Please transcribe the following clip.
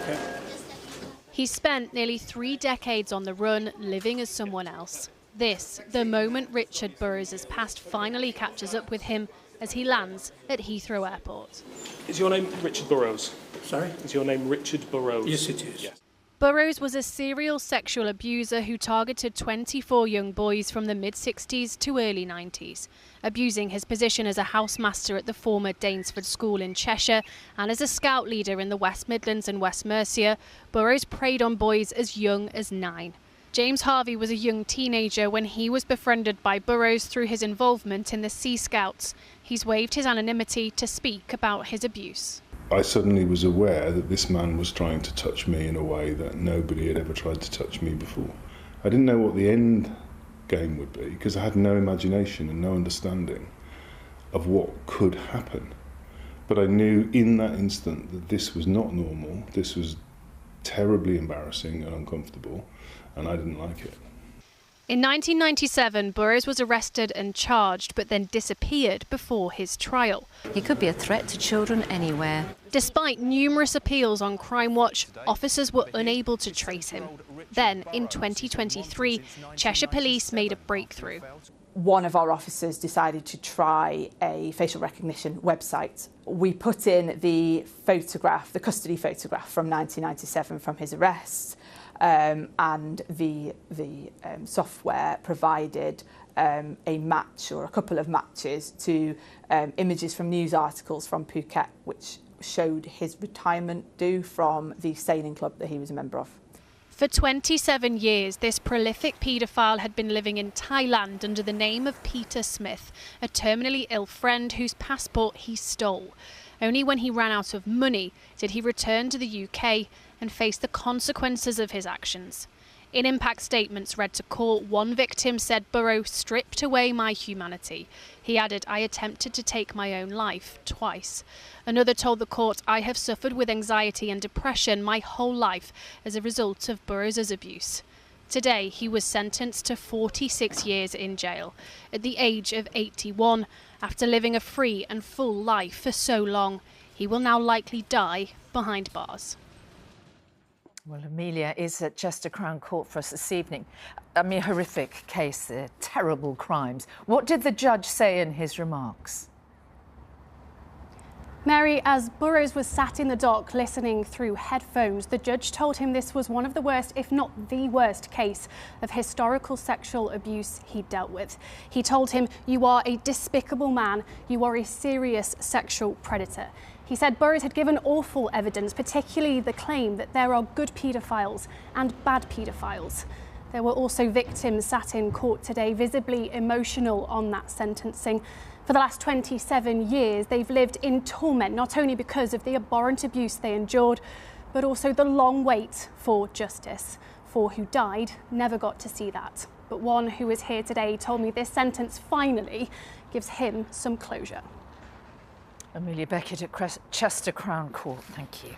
Okay. He spent nearly 3 decades on the run, living as someone else. This, the moment Richard Burrows' past finally catches up with him as he lands at Heathrow Airport. Is your name Richard Burrows? Sorry? Is your name Richard Burrows? Yes, it is. Yes. Burrows was a serial sexual abuser who targeted 24 young boys from the mid-60s to early 90s, abusing his position as a housemaster at the former Danesford School in Cheshire and as a scout leader in the West Midlands and West Mercia. Burrows preyed on boys as young as 9. James Harvey was a young teenager when he was befriended by Burrows through his involvement in the Sea Scouts. He's waived his anonymity to speak about his abuse. I suddenly was aware that this man was trying to touch me in a way that nobody had ever tried to touch me before. I didn't know what the end game would be because I had no imagination and no understanding of what could happen. But I knew in that instant that this was not normal, this was terribly embarrassing and uncomfortable, and I didn't like it. In 1997, Burrows was arrested and charged, but then disappeared before his trial. He could be a threat to children anywhere. Despite numerous appeals on Crime Watch, officers were unable to trace him. Then, in 2023, Cheshire Police made a breakthrough. One of our officers decided to try a facial recognition website. We put in the photograph, the custody photograph from 1997 from his arrest. And the software provided a match or a couple of matches to images from news articles from Phuket, which showed his retirement due from the sailing club that he was a member of. For 27 years, this prolific paedophile had been living in Thailand under the name of Peter Smith, a terminally ill friend whose passport he stole. Only when he ran out of money did he return to the UK and face the consequences of his actions. In impact statements read to court, one victim said Burrows stripped away my humanity. He added, "I attempted to take my own life twice." Another told the court, "I have suffered with anxiety and depression my whole life as a result of Burrows' abuse." Today, he was sentenced to 46 years in jail at the age of 81. After living a free and full life for so long, he will now likely die behind bars. Well, Amelia is at Chester Crown Court for us this evening. I mean, horrific case, terrible crimes. What did the judge say in his remarks? Mary, as Burrows was sat in the dock listening through headphones, the judge told him this was one of the worst, if not the worst, case of historical sexual abuse he'd dealt with. He told him, "You are a despicable man. You are a serious sexual predator." He said Burrows had given awful evidence, particularly the claim that there are good paedophiles and bad paedophiles. There were also victims sat in court today, visibly emotional on that sentencing. For the last 27 years, they've lived in torment, not only because of the abhorrent abuse they endured, but also the long wait for justice. 4 who died never got to see that. But one who is here today told me this sentence finally gives him some closure. Amelia Beckett at Chester Crown Court, thank you.